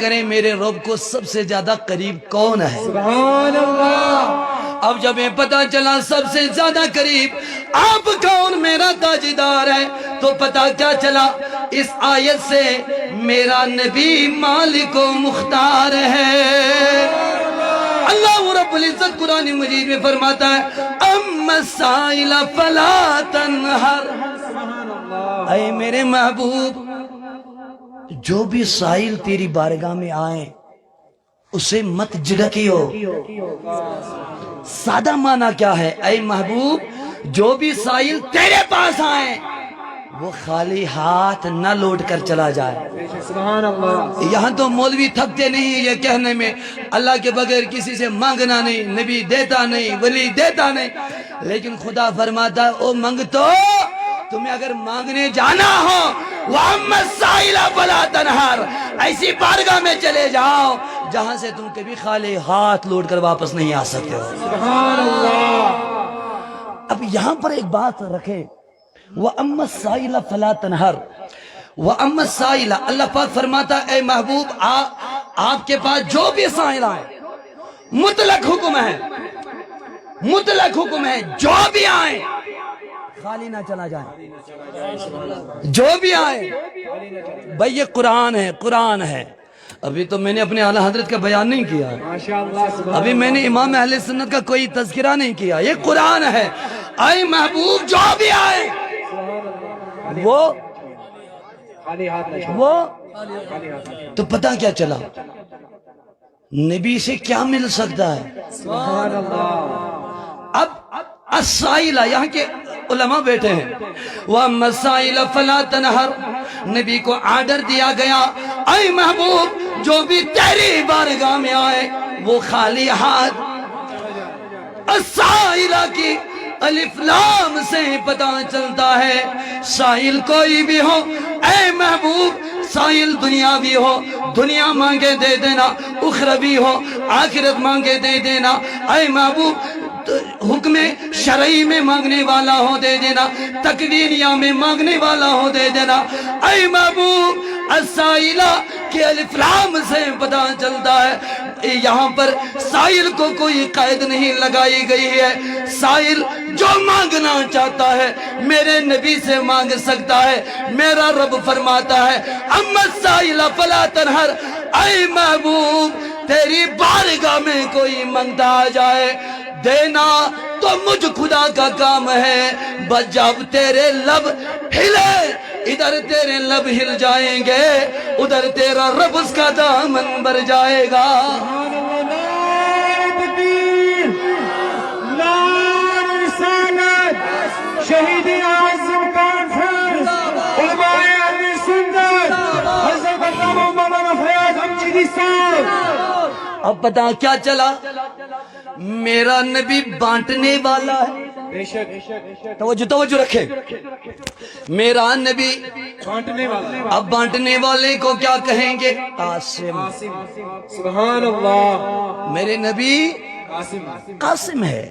کریں میرے رب کو سب سے زیادہ قریب کون ہے؟ سبحان اللہ. اب جب یہ پتا چلا سب سے زیادہ قریب آپ کون میرا تاجدار ہے تو پتا کیا چلا اس آیت سے میرا نبی مالک و مختار ہے. اللہ رب العزت قرآن مجید میں فرماتا ہے اما السائل فلا تنہر. اے میرے محبوب جو بھی سائل تیری بارگاہ میں آئیں اسے مت جھڑکیو. سادہ معنی کیا ہے؟ اے محبوب جو بھی سائل تیرے پاس آئیں وہ خالی ہاتھ نہ لوٹ کر چلا جائے. سبحان اللہ. یہاں تو مولوی تھکتے نہیں یہ کہنے میں اللہ کے بغیر کسی سے مانگنا نہیں، نبی دیتا نہیں، ولی دیتا نہیں، لیکن خدا فرماتا ہے او منگتو تمہیں اگر مانگنے جانا ہو وَأَمَّا السَّائِلَ فَلَا تَنْهَرْ ایسی بارگاہ میں چلے جاؤ جہاں سے تم کبھی خالی ہاتھ لوٹ کر واپس نہیں آ سکتے ہو. سبحان اللہ. اب یہاں پر ایک بات رکھیں وَأَمَّا السَّائِلَ فَلَا تَنْهَرْ وَأَمَّا السَّائِلَ اللہ پاک فرماتا ہے اے محبوب آپ کے پاس جو بھی سائل آئے مطلق حکم ہے، مطلق حکم ہے جو بھی آئے خالی نہ چلا جائے. جو بھی آئے بھئی یہ قرآن ہے، قرآن ہے. ابھی تو میں نے اپنے اعلیٰ حضرت کا بیان نہیں کیا، ماشاءاللہ. ابھی میں نے امام اہل سنت کا کوئی تذکرہ نہیں کیا. یہ قرآن ہے. اے محبوب جو بھی آئے وہ خالی ہاتھ نہیں. وہ خالی ہاتھ نہیں. تو پتہ کیا چلا نبی سے کیا مل سکتا ہے؟ سبحان اللہ. اب السائلہ یہاں کے علماء بیٹھے ہیں وَأَمَّا السَّائِلَ فَلَا تَنْهَرْ نبی کو آرڈر دیا گیا اے محبوب جو بھی تیری بارگاہ میں آئے وہ خالی ہاتھ. السائلہ کی الف لام سے پتہ چلتا ہے سائل کوئی بھی ہو اے محبوب سائل دنیا بھی ہو دنیا مانگے دے دینا، اخروی ہو آخرت مانگے دے دینا. اے محبوب حکم شرعی میں مانگنے والا ہو دے دینا، تکوینیہ میں مانگنے والا ہو دے دینا. اے محبوب السائلہ کے الف لام سے پتہ چلتا ہے یہاں پر سائل کو کوئی قید نہیں لگائی گئی ہے. سائل جو مانگنا چاہتا ہے میرے نبی سے مانگ سکتا ہے. میرا رب فرماتا ہے اما السائل فلا تنہر اے محبوب تیری بارگاہ میں کوئی منگتا آ جائے دینا تو مجھ خدا کا کام ہے. بس جب تیرے لب ہلے ادھر تیرے لب ہل جائیں گے ادھر تیرا رب اس کا دامن بھر جائے گا. شہید اعظم کانفرنس علماء اہل سنت حضرت علامہ مولانا فیاض امجدی صاحب. اب پتہ کیا چلا میرا نبی بانٹنے والا ہے. بے شک توجہ رکھے میرا نبی بانٹنے والا. اب بانٹنے والے کو کیا کہیں گے؟ قاسم. سبحان اللہ. میرے نبی قاسم ہے.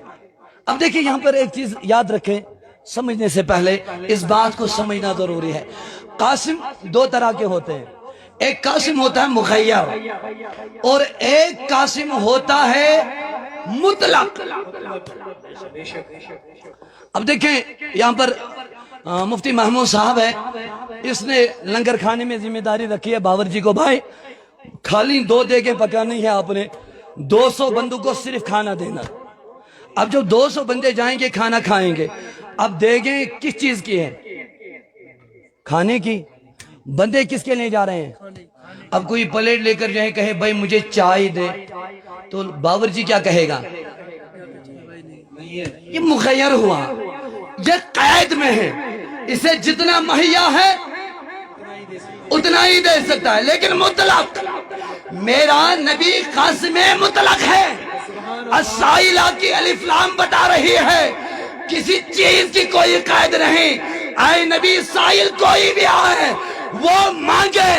اب دیکھیں یہاں پر ایک چیز یاد رکھیں سمجھنے سے پہلے اس بات کو سمجھنا ضروری ہے. قاسم دو طرح کے ہوتے ہیں. ایک قاسم ہوتا ہے مخیر اور ایک قاسم ہوتا ہے مطلق. اب دیکھیں یہاں پر مفتی محمود صاحب ہے اس نے لنگر کھانے میں ذمہ داری رکھی ہے باورچی کو بھائی خالی 2 دیگیں پکانی ہے آپ نے 200 بندوں کو صرف کھانا دینا. اب جو 200 بندے جائیں گے کھانا کھائیں گے اب دیگیں کس چیز کی ہیں؟ کھانے کی. بندے کس کے لیے جا رہے ہیں؟ اب کوئی پلیٹ لے کر جائیں کہے بھائی مجھے چائے دے تو باورچی کیا کہے گا؟ یہ مخیر ہوا یہ قید میں ہے اسے جتنا مہیا ہے اتنا ہی دے سکتا ہے. لیکن مطلق میرا نبی قاسم مطلق ہے. السائلہ کی الف لام بتا رہی ہے کسی چیز کی کوئی قید نہیں. اے نبی سائل کوئی بھی آئے وہ مانگے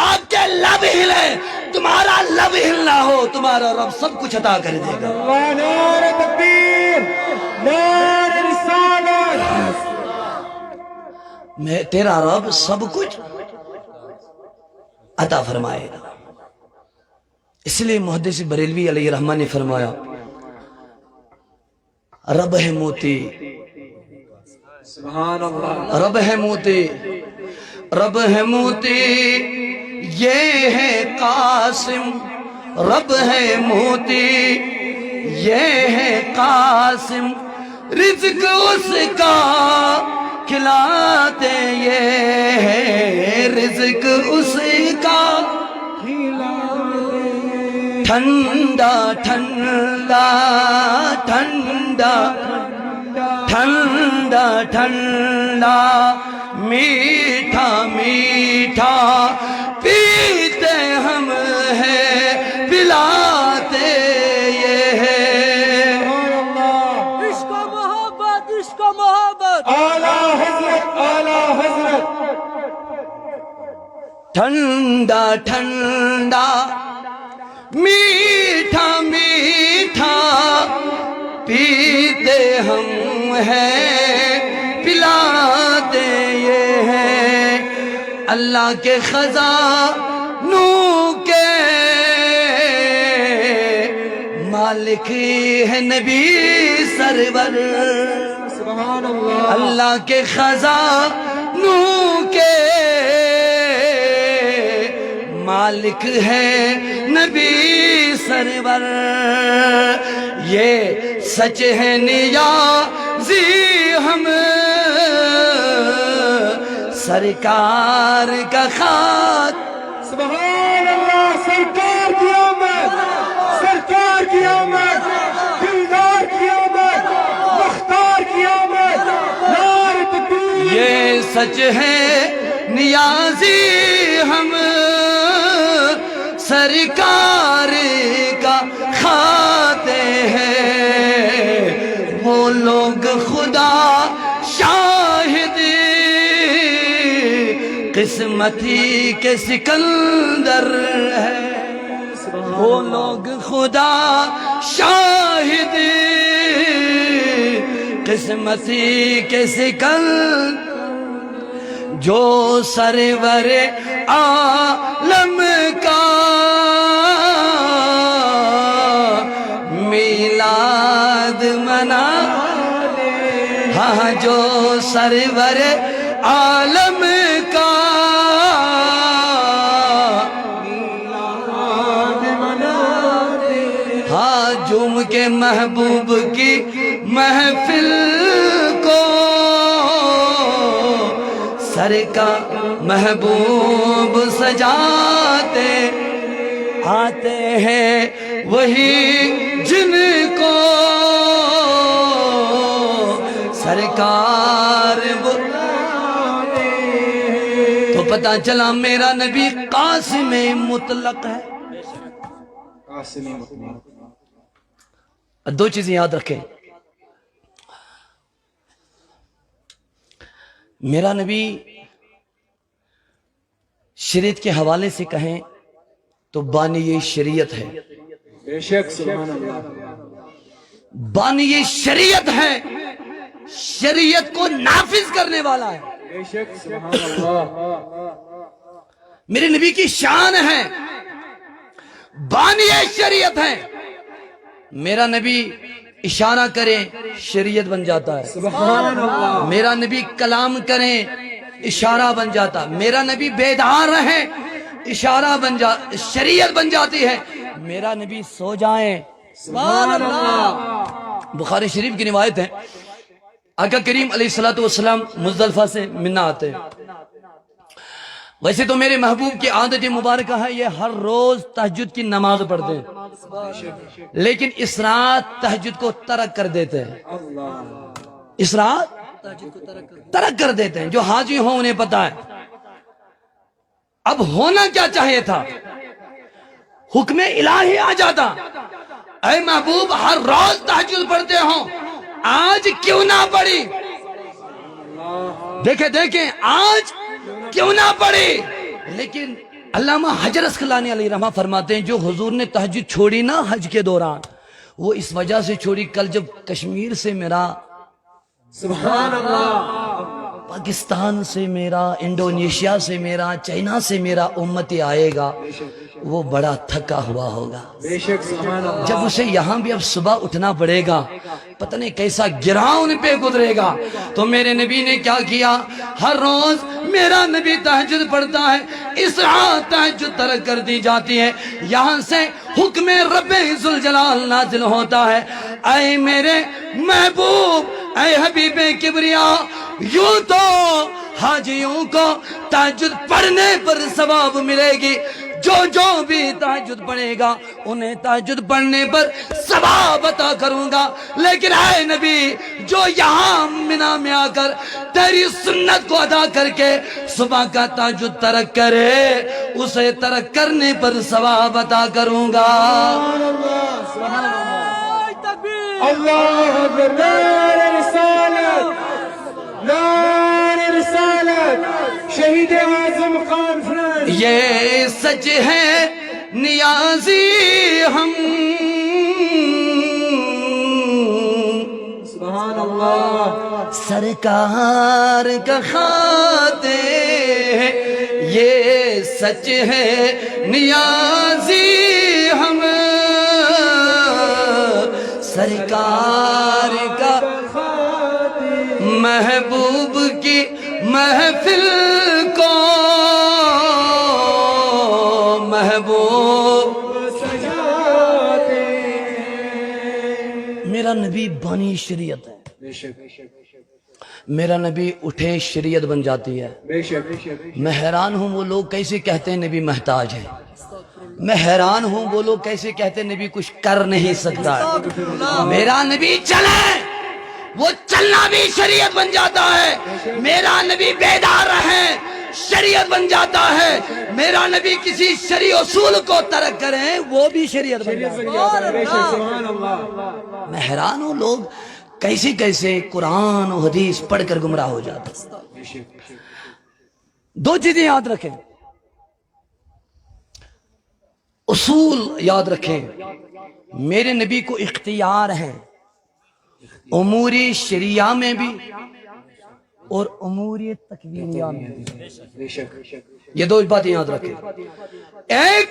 آپ کے لب ہلے تمہارا لب ہلنا ہو تمہارا رب سب کچھ عطا کر دے گا. نعرہ تکبیر نعرہ رسالت. میں تیرا رب سب کچھ عطا فرمائے گا۔ اس لیے محدث بریلوی علیہ رحمہ نے فرمایا رب ہے موتی، سبحان اللہ، رب ہے موتی، رب ہے موتی، یہ ہے قاسم، رب ہے موتی، یہ ہے قاسم، رزق اس کا کھلاتے یہ ہے، رزق اس کا ٹھنڈا ٹھنڈا ٹھنڈا ٹھنڈا ٹھنڈا میٹھا میٹھا پیتے ہم ہیں، پلاتے یہ ہے۔ عشق و محبت، عشق و محبت، اعلیٰ حضرت، اعلیٰ حضرت، ٹھنڈا ٹھنڈا میٹھا میٹھا پیتے ہم ہیں، پلاتے یہ ہیں، اللہ کے خزانوں کے مالک ہے نبی سرور، سبحان اللہ، اللہ کے خزانوں کے مالک ہے نبی سرور، یہ سچ ہے نیازی ہم سرکار کا خاک، سبحان اللہ، سرکار کی آمد، سرکار کی آمد، دلدار کی آمد، مختار کی آمد، نعرہ تکبیر، یہ سچ ہے نیازی ہم سرکار کا کھاتے ہیں، وہ لوگ خدا شاہد قسمتی کے سکندر ہے، وہ لوگ خدا شاہد قسمتی کے سکندر، جو سرور عالم کا میلاد منا، ہاں جو سرور عالم کا میلاد مناتے، ہاں جم کے محبوب کی محفل کو سر کا محبوب سجاتے، آتے ہیں وہی جن کو سرکار بلاتے، تو پتہ چلا میرا نبی قاسم مطلق ہے۔ قاسم مطلق، دو چیزیں یاد رکھیں، میرا نبی شریعت کے حوالے سے کہیں تو بانی شریعت ہے، بے شک، سبحان اللہ، بانی شریعت ہے، شریعت کو نافذ کرنے والا ہے، بے شک، سبحان اللہ، میرے نبی کی شان ہے، بانی شریعت ہے، میرا نبی اشارہ کرے شریعت بن جاتا ہے، سبحان اللہ، میرا نبی کلام کریں اشارہ بن جاتا، میرا نبی بیدار رہے اشارہ شریعت بن جاتی ہے، میرا نبی سو جائیں، سبحان اللہ، بخاری شریف کی روایت ہے، آقا کریم علیہ السلام مزدلفہ سے منا آتے ہیں، ویسے تو میرے محبوب کی عادت مبارکہ ہے یہ ہر روز تہجد کی نماز پڑھتے ہیں، لیکن اس رات تہجد کو ترک کر دیتے ہیں، اللہ، اس رات ترک کر دیتے ہیں، جو حاجی ہوں انہیں پتا ہے۔ اب ہونا کیا چاہیے تھا، حکم الہی آ جاتا، اے محبوب ہر روز تہجد پڑھتے ہوں، آج کیوں نہ پڑھی، دیکھیں آج کیوں نہ پڑھی، لیکن علامہ حجر اسقلانی علیہ رحمہ فرماتے ہیں جو حضور نے تہجد چھوڑی نا حج کے دوران، وہ اس وجہ سے چھوڑی، کل جب کشمیر سے میرا سبحان اللہ، پاکستان سے میرا، انڈونیشیا سے میرا، چائنا سے میرا امتی آئے گا، وہ بڑا تھکا ہوا ہوگا۔ بے شک سبحان اللہ۔ جب اسے یہاں بھی اب صبح اٹھنا پڑے گا، پتہ نہیں کیسا گراؤن پہ گزرے گا۔ تو میرے نبی نے کیا کیا؟ ہر روز میرا نبی تہجد پڑھتا ہے، اس رات تہجد ترک کر دی جاتی ہے، یہاں سے حکم رب ذوالجلال نازل ہوتا ہے، اے میرے محبوب، اے حبیب کبریا، یوں تو حاجیوں کو تہجد پڑھنے پر ثواب ملے گی، جو بھی تہجد پڑھے گا انہیں تہجد پڑھنے پر ثواب عطا کروں گا، لیکن اے نبی جو یہاں منا میں آ کر تیری سنت کو ادا کر کے صبح کا تہجد ترک کرے، اسے ترک کرنے پر ثواب عطا کروں گا۔ سبحان اللہ سبحان اللہ۔ تکبیر اللہ اکبر، نعرہ رسالت، نعرہ رسالت، شہید اعظم کانفرنس۔ یہ سچ ہے نیازی ہم، سبحان اللہ۔ سرکار کا خاتے، یہ سچ ہے نیازی ہم، سرکار کا محبوب کی محفل کو محبوب سجاتے۔ میرا نبی بانی شریعت ہے، بے شک میرا نبی اٹھے شریعت بن جاتی ہے۔ بے شک۔ میں حیران ہوں وہ لوگ کیسے کہتے ہیں نبی محتاج ہے، میں حیران ہوں وہ لوگ کیسے کہتے ہیں نبی کچھ کر نہیں سکتا ہے۔ میرا نبی چلے، وہ چلنا بھی شریعت بن جاتا ہے، میرا نبی بیدار رہے، شریعت بن جاتا ہے، میرا نبی کسی شرعی اصول کو ترک کریں وہ بھی شریعت بن جاتا ہے۔ بے شک سبحان اللہ۔ میں حیران ہوں لوگ کیسے کیسے قرآن و حدیث پڑھ کر گمراہ ہو جاتے ہیں۔ بے شک۔ دو چیزیں یاد رکھیں، اصول یاد رکھیں، میرے نبی کو اختیار ہے امور شریعہ میں بھی اور امور تکوینیہ میں بھی۔ بے شک۔ یہ دو باتیں یاد رکھیں، ایک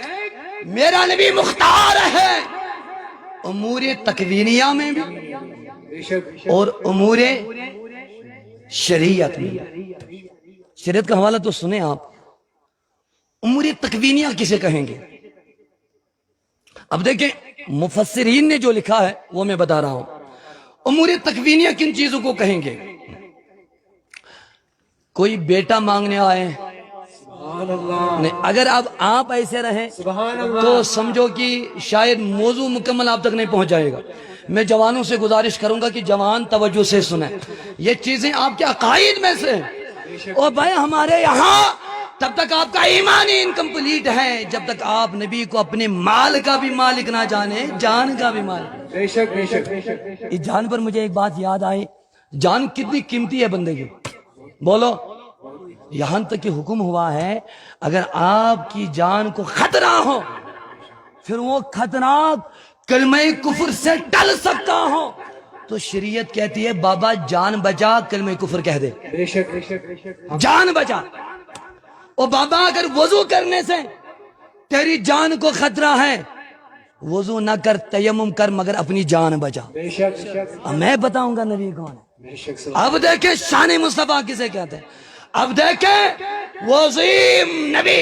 میرا نبی مختار ہے امور تکوینیہ میں بھی بے شک۔ اور امور شریعت میں بھی۔ شریعت کا حوالہ تو سنیں آپ، امور تکوینیہ کسے کہیں گے؟ اب دیکھیں مفسرین نے جو لکھا ہے وہ میں بتا رہا ہوں۔ امور تکوینیہ کن چیزوں کو کہیں گے؟ کوئی بیٹا مانگنے آئے، سبحان اللہ نہیں، اگر اب آپ ایسے رہیں سبحان اللہ۔ تو سمجھو کہ شاید موضوع مکمل آپ تک نہیں پہنچ جائے گا۔ میں جوانوں سے گزارش کروں گا کہ جوان توجہ سے سنیں، یہ چیزیں آپ کے عقائد میں سے ہیں۔ اور بھائی ہمارے یہاں تب تک آپ کا ایمان ہی انکمپلیٹ ہے جب تک آپ نبی کو اپنے مال کا بھی مالک نہ جانے، جان کا بھی مالک۔ بے شک بے شک۔ اس جان پر مجھے ایک بات یاد آئی، جان کتنی قیمتی ہے بندے کی، بولو۔ یہاں تک کہ حکم ہوا ہے اگر آپ کی جان کو خطرہ ہو، پھر وہ خطرات کلمہ کفر سے ٹل سکتا ہو، تو شریعت کہتی ہے بابا جان بچا، کلمہ کفر کہہ دے، بے شک بے شک۔ جان بچا۔ اور بابا اگر وضو کرنے سے تیری جان کو خطرہ ہے، وضو نہ کر، تیمم کر، مگر اپنی جان بچا۔ بے شک۔ اب میں بتاؤں گا نبی کون ہے۔ بے شک۔ اب دیکھیں شان مصطفیٰ کسے کہتے ہیں، اب دیکھیں وہ عظیم نبی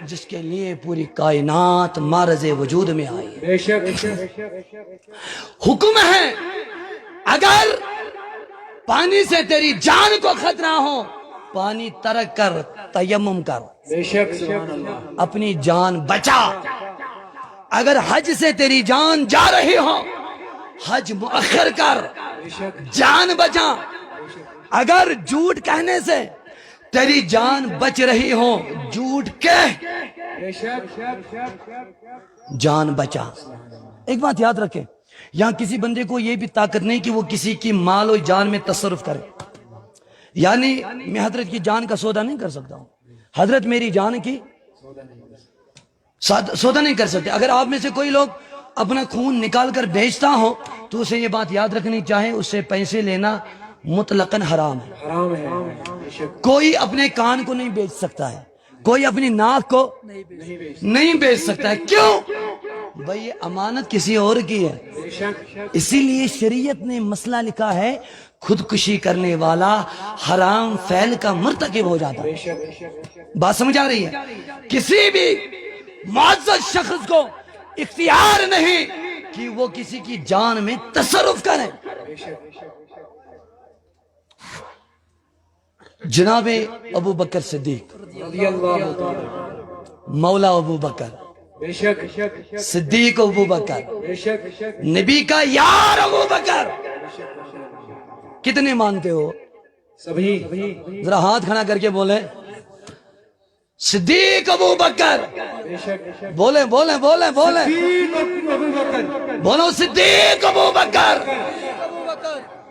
جس کے لیے پوری کائنات معرض وجود میں آئی۔ بے شک۔ حکم ہے اگر پانی سے تیری جان کو خطرہ ہو، پانی ترک کر، تیمم کر، بے شک سبحان اللہ۔ اپنی جان بچا۔ اگر حج سے تیری جان جا رہی ہو، حج مؤخر کر، بے شک۔ جان بچا۔ اگر جھوٹ کہنے سے تیری جان بچ رہی ہو، جھوٹ کہہ، بے شک۔ جان بچا۔ ایک بات یاد رکھیں، یہاں کسی بندے کو یہ بھی طاقت نہیں کہ وہ کسی کی مال و جان میں تصرف کرے، یعنی میں حضرت کی جان کا سودا نہیں کر سکتا ہوں، حضرت میری جان کی سودا نہیں کر سکتے۔ اگر آپ میں سے کوئی لوگ اپنا خون نکال کر بیچتا ہو تو اسے یہ بات یاد رکھنی چاہے اس سے پیسے لینا مطلقاً حرام ہے. حرام ہے. بے شک. کوئی اپنے کان کو نہیں بیچ سکتا ہے, کوئی اپنی ناک کو نہیں بے شک. نہیں بیچ سکتا ہے. کیوں؟ بھئی یہ امانت کسی اور کی ہے. بے شک. اسی لیے شریعت نے مسئلہ لکھا ہے, خودکشی کرنے والا حرام فعل کا مرتکب ہو جاتا ہے. بے شک. بات سمجھ آ رہی ہے؟ کسی بھی معزز شخص کو اختیار نہیں کہ وہ کسی کی جان میں تصرف کرے. بے شک. جناب ابو بکر صدیق رضی اللہ تعالی. مولا ابو بکر بے شک. صدیق ابو بکر بے شک. نبی کا یار ابو بکر, کتنے مانتے ہو؟ سبھی. ذرا ہاتھ کھڑا کر کے بولے صدیق ابو بکر. بے شک. بولے بولے بولے بولے ابو بکر. بولو صدیق ابو بکر.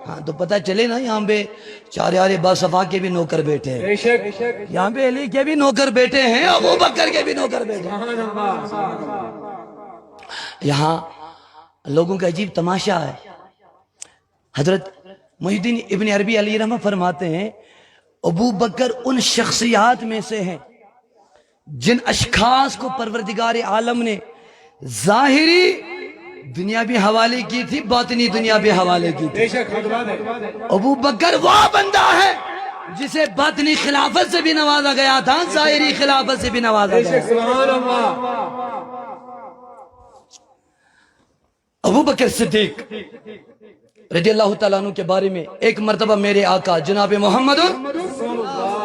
ہاں تو پتہ چلے نا, یہاں پہ چار یار باصفا کے بھی نوکر بیٹھے ہیں, بے شک. یہاں پہ علی کے بھی نوکر بیٹھے ہیں, ابو بکر کے بھی نوکر بیٹھے ہیں. سبحان اللہ. یہاں لوگوں کا عجیب تماشا ہے. حضرت محی الدین ابن عربی علیہ رحمہ فرماتے ہیں ابو بکر ان شخصیات میں سے ہیں جن اشخاص کو پروردگار عالم نے ظاہری دنیا بھی حوالے کی تھی, باطنی دنیا بھی حوالے کی تھی. بے شک. ابو بکر وہ بندہ ہے جسے باطنی خلافت سے بھی نوازا گیا تھا, ظاہری خلافت سے بھی نوازا بے گیا. شک. سبحان اللہ. ابو بکر صدیق رضی اللہ تعالیٰ عنہ کے بارے میں ایک مرتبہ میرے آقا جناب محمد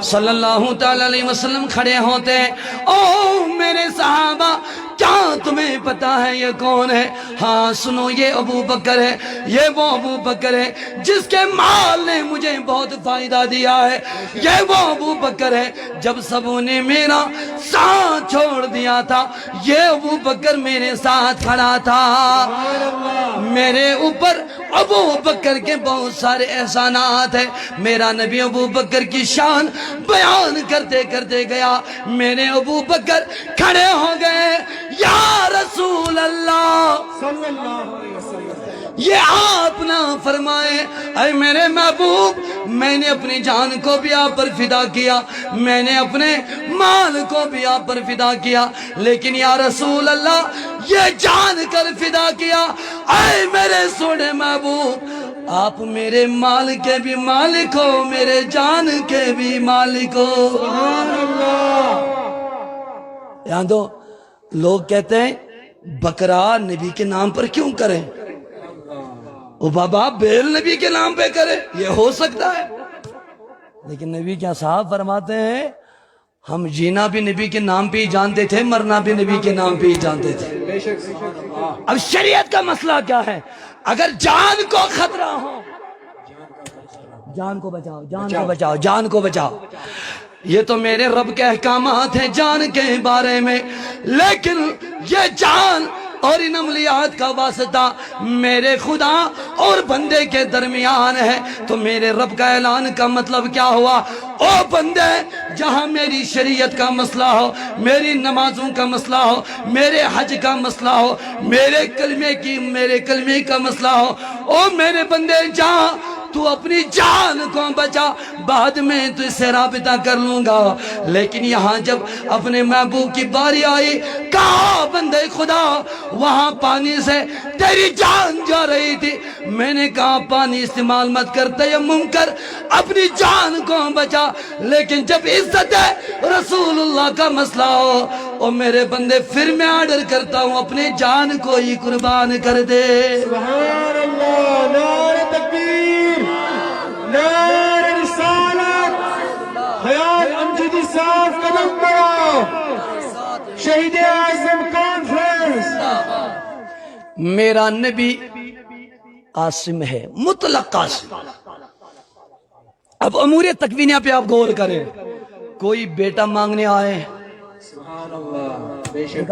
صلی اللہ تعالیٰ علیہ وسلم کھڑے ہوتے ہیں. او میرے صحابہ, کیا تمہیں پتا ہے یہ کون ہے؟ ہاں سنو, یہ ابو بکر ہے, یہ وہ ابو بکر ہے جس کے مال نے مجھے بہت فائدہ دیا ہے. یہ وہ ابو بکر ہے جب سبوں نے میرا ساتھ چھوڑ دیا تھا, یہ ابو بکر میرے ساتھ کھڑا تھا. میرے اوپر ابو بکر کے بہت سارے احسانات ہیں. میرا نبی ابو بکر کی شان بیان کرتے کرتے گیا. میرے ابو بکر کھڑے ہو گئے, یا رسول اللہ صلی اللہ علیہ وسلم. یہ آپ نہ فرمائے, اے میرے محبوب, میں نے اپنی جان کو بھی آپ پر فدا کیا, میں نے اپنے مال کو بھی آپ پر فدا کیا, لیکن یا رسول اللہ یہ جان کر فدا کیا. اے میرے سونے محبوب, آپ میرے مال کے بھی مالک ہو, میرے جان کے بھی مالک ہو. سبحان اللہ. یہاں تو لوگ کہتے ہیں بکرا نبی کے نام پر کیوں کریں, او بابا بیل نبی کے نام پہ کرے, یہ ہو سکتا ہے. لیکن نبی کیا صاحب فرماتے ہیں ہم جینا بھی نبی کے نام پہ ہی جانتے تھے, مرنا بھی نبی کے نام پہ ہی جانتے تھے. بے شک. سبحان اللہ. اب شریعت کا مسئلہ کیا ہے؟ اگر جان کو خطرہ ہو, جان کو بچاؤ, جان کو بچاؤ, جان کو بچاؤ. یہ تو میرے رب کے احکامات ہیں جان کے بارے میں, لیکن یہ جان اور ان عملیات کا واسطہ میرے خدا اور بندے کے درمیان ہے. تو میرے رب کا اعلان کا مطلب کیا ہوا؟ او بندے, جہاں میری شریعت کا مسئلہ ہو, میری نمازوں کا مسئلہ ہو, میرے حج کا مسئلہ ہو, میرے کلمے کا مسئلہ ہو, او میرے بندے جہاں تو اپنی جان کو بچا, بعد میں تو اس سے رابطہ کر لوں گا. لیکن یہاں جب اپنے محبوب کی باری آئی, کہا بندے خدا وہاں پانی سے تیری جان جا رہی تھی, میں نے کہا پانی استعمال مت کر, تیمم کر, اپنی جان کو بچا. لیکن جب عزت رسول اللہ کا مسئلہ ہو, اور میرے بندے پھر میں آرڈر کرتا ہوں اپنے جان کو ہی قربان کر دے. سبحان اللہ. نعرہ تکبیر, نعرہ رسالت, خیال امجدی صاحب قدم بڑھاؤ, شہید اعظم کانفرنس. میرا نبی قاسم ہے, مطلق قاسم. اب امور تکوینیہ پہ آپ غور کریں. کوئی بیٹا مانگنے آئے, سبحان اللہ. بے شک.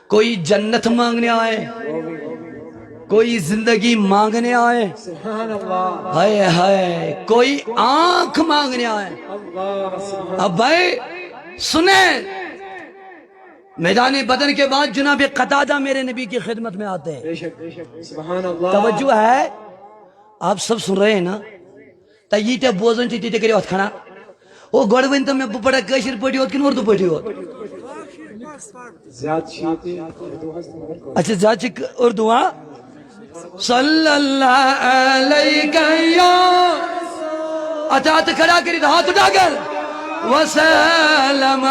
کوئی جنت مانگنے آئے, کوئی زندگی مانگنے آئے, سبحان اللہ. ہائے ہائے, کوئی آنکھ مانگنے آئے. اللہ. سبحان. اب بھائی سنیں, میدان بدر کے بعد جناب قتادہ میرے نبی کی خدمت میں آتے ہیں. بے شک. بے شک. سبحان اللہ. توجہ ہے, آپ سب سن رہے ہیں نا؟ تا یہ بوزن تی کرو ات کھڑا وہ گوڑ ون تو میں پڑا کشر پٹی ہوت کن اردو پٹی ہوت زیادہ شیعہ اردو ہست مگر کو اچھا زیادہ اردو ہاں صلی اللہ علیہ یا اچھا کھڑا کری ہاتھ اٹھا کر وسلم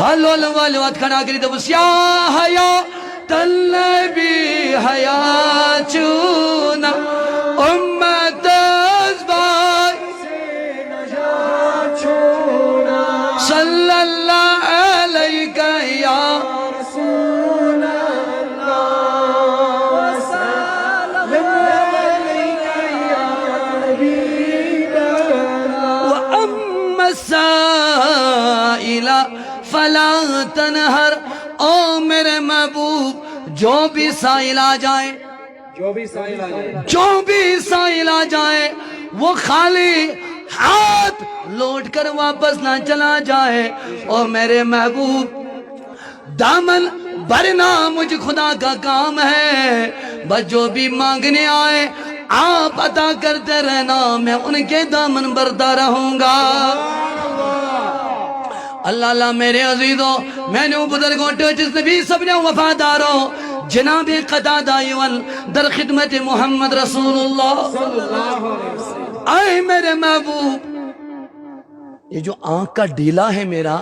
ہلو ہلو ہاتھ کھڑا کری تو بس یا حیا تلبی حیا چونا امت ازبائی صلی اللہ علیہ یا السائلہ فلا تنہر او میرے محبوب جو بھی سائل آ جائے جو بھی سائل آ جائے جو بھی سائل آ جائے وہ خالی ہاتھ لوٹ کر واپس نہ چلا جائے او میرے محبوب دامن بھرنا مجھ خدا کا کام ہے بس جو بھی مانگنے آئے آپ عطا کرتے رہنا میں ان کے دامن بھرتا رہوں گا اللہ اللہ میرے عزیزوں میں نے بزرگوں ٹچز نبی سب نے وفاداروں جناب قتادہ یون در خدمت محمد رسول اللہ آئے میرے محبوب یہ جو آنکھ کا ڈیلا ہے میرا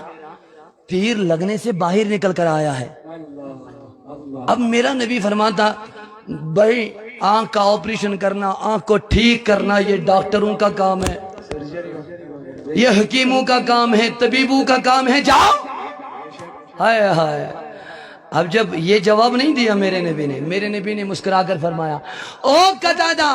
تیر لگنے سے باہر نکل کر آیا ہے اب میرا نبی فرماتا بھائی آنکھ کا آپریشن کرنا آنکھ کو ٹھیک کرنا یہ ڈاکٹروں کا کام ہے یہ حکیموں کا کام ہے طبیبوں کا کام ہے جاؤ ہائے ہائے اب جب یہ جواب نہیں دیا میرے نبی نے مسکرا کر فرمایا او قتادہ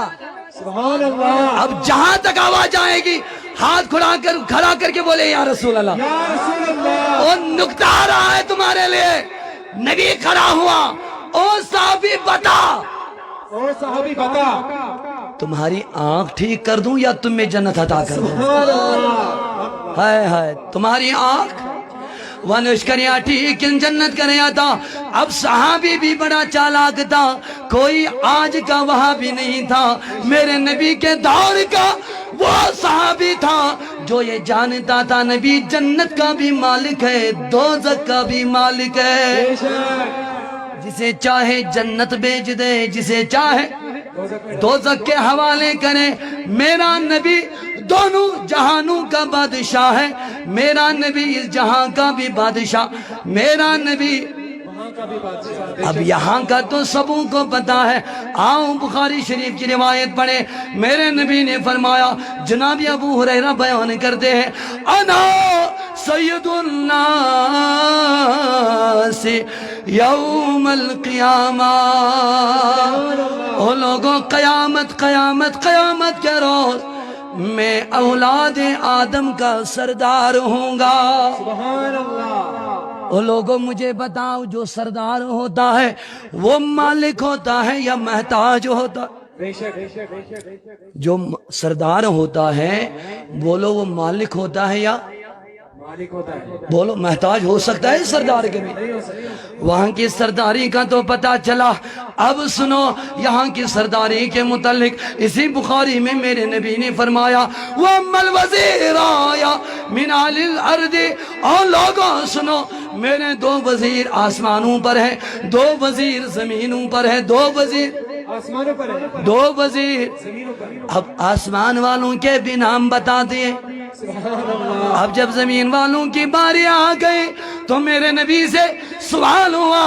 سبحان اللہ اب جہاں تک آواز آئے گی ہاتھ کھڑا کر کے بولے یا رسول اللہ یا رسول اللہ او نکتہ آ رہا ہے تمہارے لیے نبی کھڑا ہوا او صحابی بتا او صحابی بتا تمہاری آنکھ ٹھیک کر دوں یا تم میں جنت عطا کر دوں سبحان اللہ ہائے ہائے تمہاری آنکھ ونش کریا ٹھیک ان جنت کریا تھا اب صحابی بھی بڑا چالاک تھا کوئی آج کا وہاں بھی نہیں تھا میرے نبی کے دور کا وہ صحابی تھا جو یہ جانتا تھا نبی جنت کا بھی مالک ہے دوزخ کا بھی مالک ہے جسے چاہے جنت بیچ دے جسے چاہے دوزخ کے حوالے کرے میرا نبی دونوں جہانوں کا بادشاہ ہے میرا نبی اس جہاں کا بھی بادشاہ میرا نبی اب یہاں کا تو سبوں کو پتا ہے آؤں بخاری شریف کی روایت پڑھے میرے نبی نے فرمایا جناب ابو ہریرہ بیان کرتے ہیں انا سید الناس یوم القیامہ او لوگوں قیامت قیامت قیامت کے روز میں اولاد آدم کا سردار ہوں گا سبحان اللہ او لوگوں مجھے بتاؤ جو سردار ہوتا ہے وہ مالک ہوتا ہے یا محتاج ہوتا ہے بے شک جو سردار ہوتا ہے بولو وہ مالک ہوتا ہے یا مالک ہوتا ہے بولو محتاج ہو سکتا ہے سردار کے بھی وہاں کی سرداری کا تو پتا چلا اب سنو یہاں کی سرداری کے متعلق اسی بخاری میں میرے نبی نے فرمایا وَأَمَّا الْوَزِيرَ آیا مِنْ عَلِ الْأَرْضِ اور لوگوں سنو میرے دو وزیر آسمانوں پر ہیں دو وزیر زمینوں پر ہیں دو وزیر آسمانوں پر ہے دو وزیر زمینوں پر اب آسمان والوں کے بھی نام بتا دیے اب جب زمین والوں کی باری آ گئی تو میرے نبی سے سوال ہوا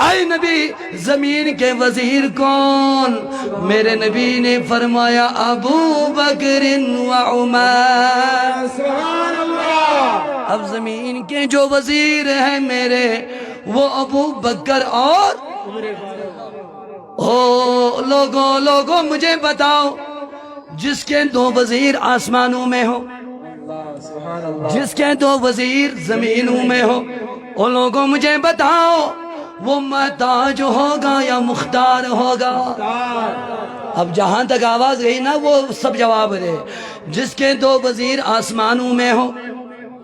اے نبی زمین کے وزیر کون میرے نبی نے فرمایا ابو بکر و عمر سبحان اللہ اب زمین کے جو وزیر ہیں میرے وہ ابو بکر اور او لوگوں مجھے بتاؤ جس کے دو وزیر آسمانوں میں ہو سبحان اللہ جس کے دو وزیر زمینوں میں ہو ان لوگوں مجھے بتاؤ وہ محتاج ہوگا یا مختار ہوگا اب جہاں تک آواز گئی نا وہ سب جواب دے جس کے دو وزیر آسمانوں میں ہو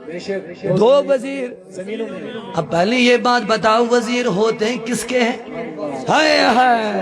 بے شک دو وزیر زمینوں میں اب پہلے یہ بات بتاؤ وزیر ہوتے ہیں کس کے ہیں ہائے ہائے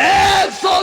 100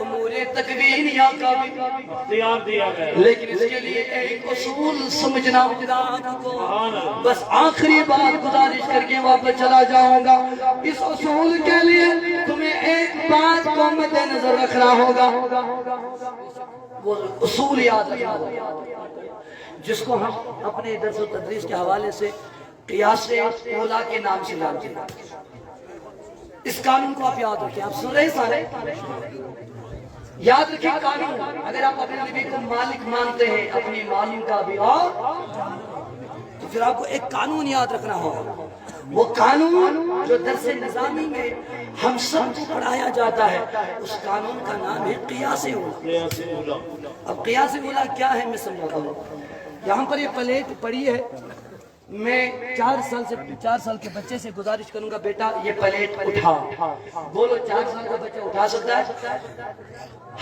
امور تکوینیہ کا بھی اختیار دیا گیا. لیکن اس کے لیے ایک اصول سمجھنا کو بس آخری بات گزارش کر کے واپس چلا جاؤں گا. اس اصول کے لیے تمہیں ایک بات کو مد نظر رکھنا ہوگا. وہ اصول یاد رکھنا ہوگا جس کو ہم اپنے درس و تدریس کے حوالے سے قیاس اولیٰ کے نام سے جانتے ہیں. اس قانون کو آپ یاد رکھیں. آپ سن رہے سارے یاد رکھیں قانون. اگر آپ اپنے نبی کو مالک مانتے ہیں اپنی معلوم کا بھی اور تو پھر آپ کو ایک قانون یاد رکھنا ہوگا. وہ قانون جو درس نظامی میں ہم سب کو پڑھایا جاتا ہے اس قانون کا نام ہے قیاس اولیٰ. اب قیاس اولیٰ کیا ہے میں سمجھاتا ہوں. یہاں پر یہ پلیٹ پڑی ہے. میں 4 سال کے بچے سے گزارش کروں گا بیٹا یہ پلیٹ اٹھا. بولو 4 سال کا بچہ اٹھا سکتا ہے؟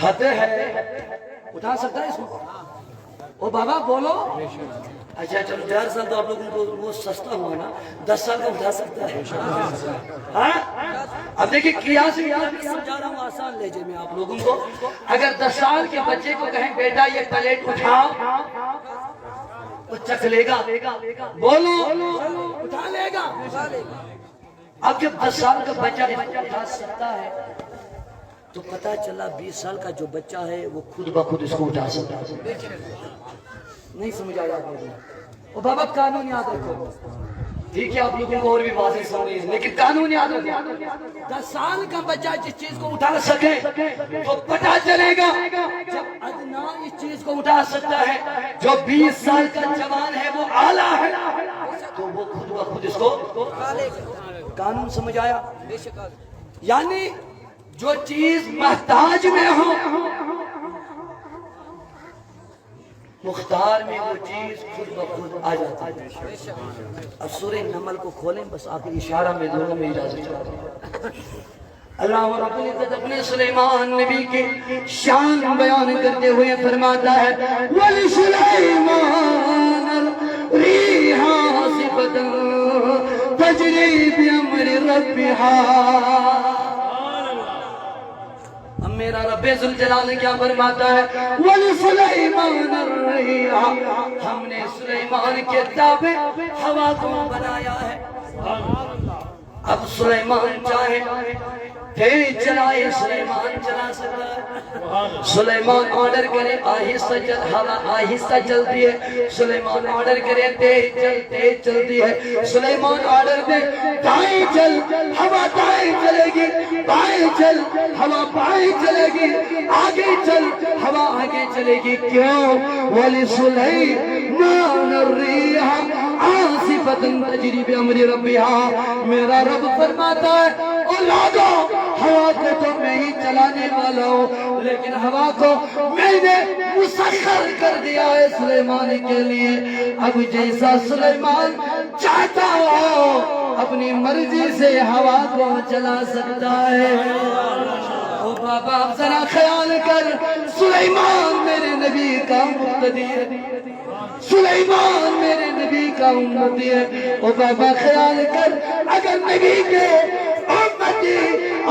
حد ہے اٹھا سکتا ہے اس کو؟ او بابا بولو. اچھا چلو 4 سال تو آپ لوگوں کو وہ سستا ہوا نا. 10 سال کا اٹھا سکتا ہے. اب دیکھیں قیاس سمجھا رہا ہوں آسان لہجے میں آپ لوگوں کو. اگر 10 سال کے بچے کو کہیں بیٹا یہ پلیٹ اٹھا وہ چکھ لے گا. بولو اٹھا لے گا. اب جب 10 سال کا بچہ اٹھا سکتا ہے تو پتا چلا 20 سال کا جو بچہ ہے وہ خود بخود اس کو اٹھا سکتا ہے. نہیں سمجھا یاد ہوگا. اور بابا قانون یاد رکھو. ٹھیک ہے آپ لوگوں کو اور بھی واضح سمجھ رہی ہے لیکن قانون یاد رکھو. 10 سال کا بچہ جس چیز کو اٹھا سکے تو پتا چلے گا جب ادنا اس چیز کو اٹھا سکتا ہے جو 20 سال کا جوان ہے وہ اعلیٰ ہے تو وہ خود بخود اس کو قانون سمجھ آیا. یعنی جو چیز محتاج میں ہو مختار میں وہ چیز خود بخود آ جاتی ہے. اب سورہ نمل کو کھولیں بس آپ کی اشارہ میں دونوں میں اجازت چاہتا ہوں. اللہ رب العزت اپنے سلیمان نبی کی شان بیان کرتے ہوئے فرماتا ہے وَلِسُلَيْمَانَ الرِّيحَ عَاصِفَةً تَجْرِي بِأَمْرِ رَبِّهَا. اب میرا رب ذوالجلال کیا فرماتا ہے وَلِسُلَيْمَانَ الرِّيحَ. ہم نے سلیمان کے تابع ہوا کو بنایا ہے. اب سلیمان چاہے تیز چلائے سلیمان چلا سکتا ہے. سلیمان آرڈر کرے آہستہ چل ہوا آہستہ چلتی ہے. سلیمان آرڈر کرے تیز چلتی ہے. سلیمان آرڈر دے دائیں چل ہوا دائیں چلے گی. بائیں چل ہوا بائیں چلے گی. آگے چل ہوا آگے چلے گی. کیوں؟ وَلِسُلَيْمَانَ الرِّيحَ عَاصِفَةً تَجْرِي بِأَمْرِ رَبِّهَا. میرا رب فرماتا ہے اولادوں ہوا کو تو میں ہی چلانے والا ہوں لیکن ہوا کو میں نے مسخر کر دیا ہے سلیمان کے لیے. اب جیسا سلیمان چاہتا ہو اپنی مرضی سے ہوا کو چلا سکتا ہے. او بابا اب ذرا خیال کر سلیمان میرے نبی کا مقتدی ہے. سلیمان میرے نبی کا امتی ہے. او بابا خیال کر اگر نبی کے امتی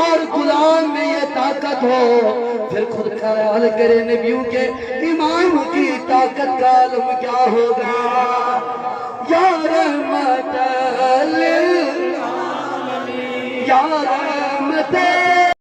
اور غلام میں یہ طاقت ہو پھر خود خیال کرے نبیوں کے امام کی طاقت کا عالم کیا ہوگا. یا رحمت للعالمین یا رحمت